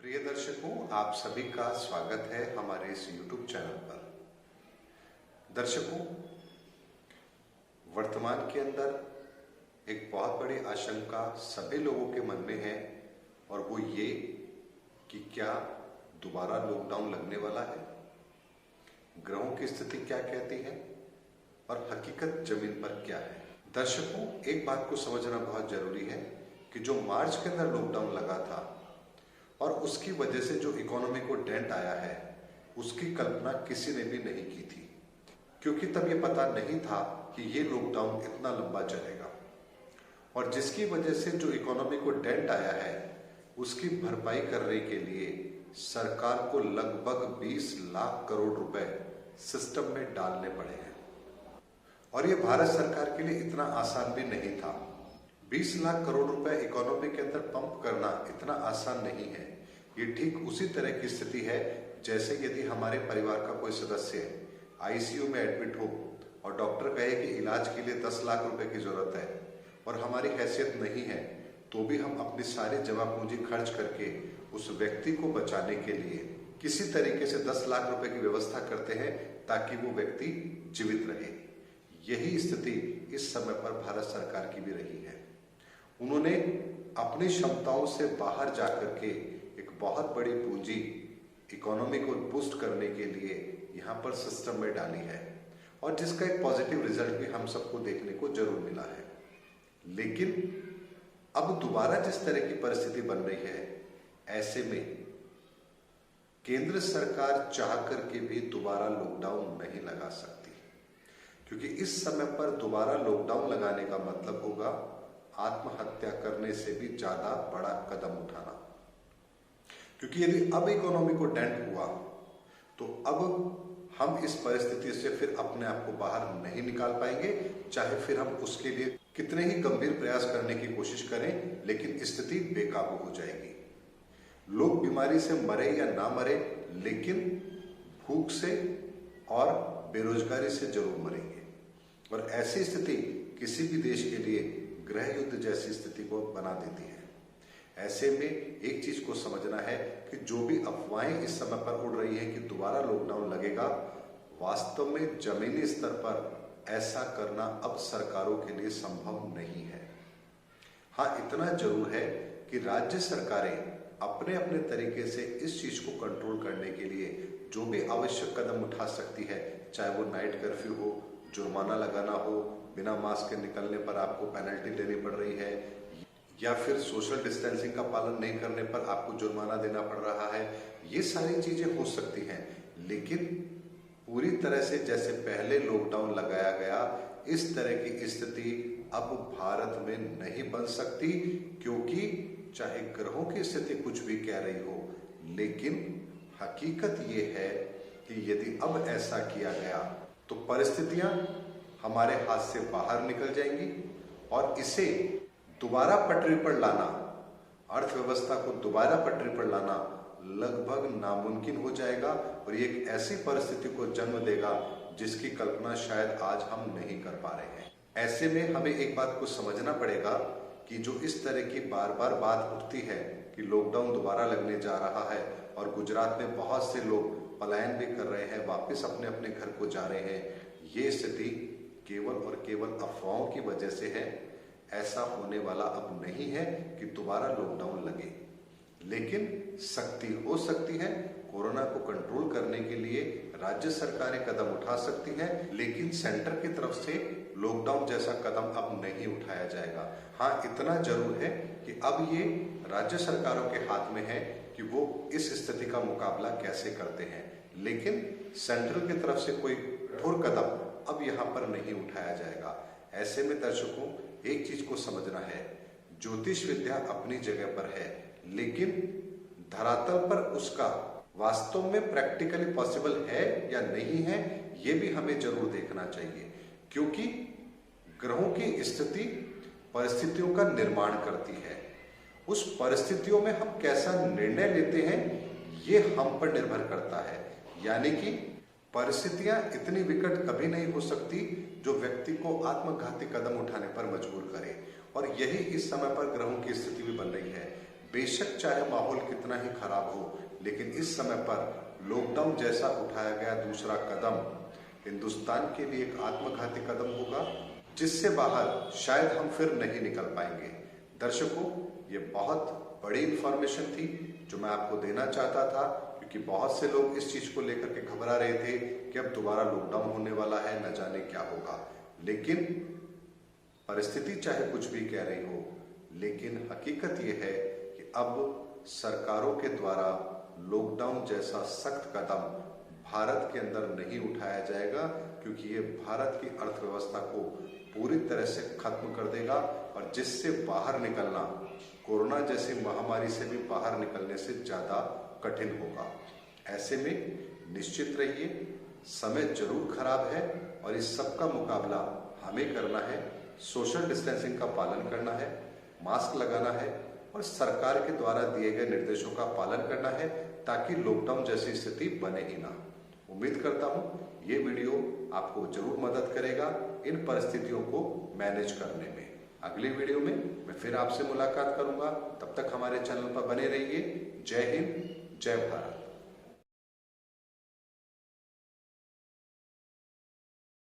प्रिय दर्शकों, आप सभी का स्वागत है हमारे इस YouTube चैनल पर। दर्शकों, वर्तमान के अंदर एक बहुत बड़ी आशंका सभी लोगों के मन में है और वो ये कि क्या दोबारा लॉकडाउन लगने वाला है। ग्रहों की स्थिति क्या कहती है और हकीकत जमीन पर क्या है। दर्शकों, एक बात को समझना बहुत जरूरी है कि जो मार्च के अंदर लॉकडाउन लगा था और उसकी वजह से जो इकोनॉमी को डेंट आया है, उसकी कल्पना किसी ने भी नहीं की थी, क्योंकि तब ये पता नहीं था कि ये लॉकडाउन इतना लंबा चलेगा और जिसकी वजह से जो इकोनॉमी को डेंट आया है उसकी भरपाई करने के लिए सरकार को लगभग 20 लाख करोड़ रुपए सिस्टम में डालने पड़े हैं। और ये भारत सरकार के लिए इतना आसान भी नहीं था। 20 लाख करोड़ रुपए इकोनॉमी के अंदर पंप करना इतना आसान नहीं है। ये ठीक उसी तरह की स्थिति है जैसे यदि हमारे परिवार का कोई सदस्य आईसीयू में एडमिट हो और डॉक्टर कहे कि इलाज के लिए 10 लाख रुपए की जरूरत है और हमारी हैसियत नहीं है, तो भी हम अपनी सारी जमा पूंजी खर्च करके उस व्यक्ति को बचाने के लिए किसी तरीके से 10 लाख रुपए की व्यवस्था करते हैं ताकि वो व्यक्ति जीवित रहे। यही स्थिति इस समय पर भारत सरकार की भी रही है। उन्होंने अपनी क्षमताओं से बाहर जाकर के एक बहुत बड़ी पूंजी इकोनॉमी को बूस्ट करने के लिए यहाँ पर सिस्टम में डाली है और जिसका एक पॉजिटिव रिजल्ट भी हम सबको देखने को जरूर मिला है। लेकिन अब दोबारा जिस तरह की परिस्थिति बन रही है, ऐसे में केंद्र सरकार चाह करके भी दोबारा लॉकडाउन नहीं लगा सकती, क्योंकि इस समय पर दोबारा लॉकडाउन लगाने का मतलब होगा आत्महत्या करने से भी ज्यादा बड़ा कदम उठाना। क्योंकि यदि अब इकोनॉमी को डेंट हुआ तो अब हम इस परिस्थिति से फिर अपने आप को बाहर नहीं निकाल पाएंगे, चाहे फिर हम उसके लिए कितने ही गंभीर प्रयास करने की कोशिश करें, लेकिन स्थिति बेकाबू हो जाएगी। लोग बीमारी से मरे या ना मरे, लेकिन भूख से और बेरोजगारी से जरूर मरेंगे। और ऐसी स्थिति किसी भी देश के लिए गृह युद्ध जैसी स्थिति को बना देती है। ऐसे में एक चीज को समझना है कि जो भी अफवाहें इस समय पर उड़ रही हैं कि दोबारा लॉकडाउन लगेगा, वास्तव में जमीनी स्तर पर ऐसा करना अब सरकारों के लिए संभव नहीं है। हाँ, इतना जरूर है कि राज्य सरकारें अपने अपने तरीके से इस चीज को कंट्रोल करने के लिए जो भी आवश्यक कदम उठा सकती है, चाहे वो नाइट कर्फ्यू हो, जुर्माना लगाना हो, बिना मास्क के निकलने पर आपको पेनल्टी देनी पड़ रही है, या फिर सोशल डिस्टेंसिंग का पालन नहीं करने पर आपको जुर्माना देना पड़ रहा है, ये सारी चीजें हो सकती हैं। लेकिन पूरी तरह से जैसे पहले लॉकडाउन लगाया गया, इस तरह की स्थिति अब भारत में नहीं बन सकती, क्योंकि चाहे ग्रहों की स्थिति कुछ भी कह रही हो, लेकिन हकीकत ये है कि यदि अब ऐसा किया गया तो परिस्थितियां हमारे हाथ से बाहर निकल जाएंगी और इसे दोबारा पटरी पर लाना, अर्थव्यवस्था को दोबारा पटरी पर लाना लगभग नामुमकिन हो जाएगा और ये एक ऐसी परिस्थिति को जन्म देगा जिसकी कल्पना शायद आज हम नहीं कर पा रहे हैं। ऐसे में हमें एक बात को समझना पड़ेगा कि जो इस तरह की बार बार बात उठती है कि लॉकडाउन दोबारा लगने जा रहा है और गुजरात में बहुत से लोग पलायन भी कर रहे हैं, वापस अपने अपने घर को जा रहे हैं, ये स्थिति केवल और केवल अफवाहों की वजह से है। ऐसा होने वाला अब नहीं है कि दोबारा लॉकडाउन लगे, लेकिन सख्ती हो सकती है। कोरोना को कंट्रोल करने के लिए राज्य सरकारें कदम उठा सकती हैं, लेकिन सेंटर की तरफ से लॉकडाउन जैसा कदम अब नहीं उठाया जाएगा। हाँ, इतना जरूर है कि अब ये राज्य सरकारों के हाथ में है कि वो इस स्थिति का मुकाबला कैसे करते हैं, लेकिन सेंट्रल की तरफ से कोई कठोर कदम अब यहाँ पर नहीं उठाया जाएगा। ऐसे में दर्शकों, एक चीज को समझना है, ज्योतिष विद्या अपनी जगह पर है, लेकिन धरातल पर उसका वास्तव में प्रैक्टिकली पॉसिबल है या नहीं है, ये भी हमें जरूर देखना चाहिए, क्योंकि ग्रहों की स्थिति परिस्थितियों का निर्माण करती है। उस परिस्थितियों में हम कैसा निर्णय लेते हैं, ये हम पर निर्भर करता है। यानी कि परिस्थितियां इतनी विकट कभी नहीं हो सकती जो व्यक्ति को आत्मघाती कदम उठाने पर मजबूर करे, और यही इस समय पर ग्रहों की स्थिति भी बन रही है। बेशक चाहे माहौल कितना ही खराब हो, लेकिन इस समय पर लॉकडाउन जैसा उठाया गया दूसरा कदम हिंदुस्तान के लिए एक आत्मघाती कदम होगा, जिससे बाहर शायद हम फिर नहीं निकल पाएंगे। दर्शकों, ये बहुत बड़ी इंफॉर्मेशन थी जो मैं आपको देना चाहता था, क्योंकि बहुत से लोग इस चीज को लेकर के घबरा रहे थे कि अब दोबारा लॉकडाउन होने वाला है, न जाने क्या होगा। लेकिन परिस्थिति चाहे कुछ भी कह रही हो, लेकिन हकीकत यह है कि अब सरकारों के द्वारा लॉकडाउन जैसा सख्त कदम भारत के अंदर नहीं उठाया जाएगा, क्योंकि ये भारत की अर्थव्यवस्था को पूरी तरह से खत्म कर देगा और जिससे बाहर निकलना कोरोना जैसी महामारी से भी बाहर निकलने से ज्यादा कठिन होगा। ऐसे में निश्चित रहिए, समय जरूर खराब है और इस सब का मुकाबला हमें करना है। सोशल डिस्टेंसिंग का पालन करना है, मास्क लगाना है और सरकार के द्वारा दिए गए निर्देशों का पालन करना है, ताकि लॉकडाउन जैसी स्थिति बने ही ना। उम्मीद करता हूं ये वीडियो आपको जरूर मदद करेगा इन परिस्थितियों को मैनेज करने में। अगले वीडियो में मैं फिर आपसे मुलाकात करूंगा, तब तक हमारे चैनल पर बने रहिए। जय हिंद, जय भारत।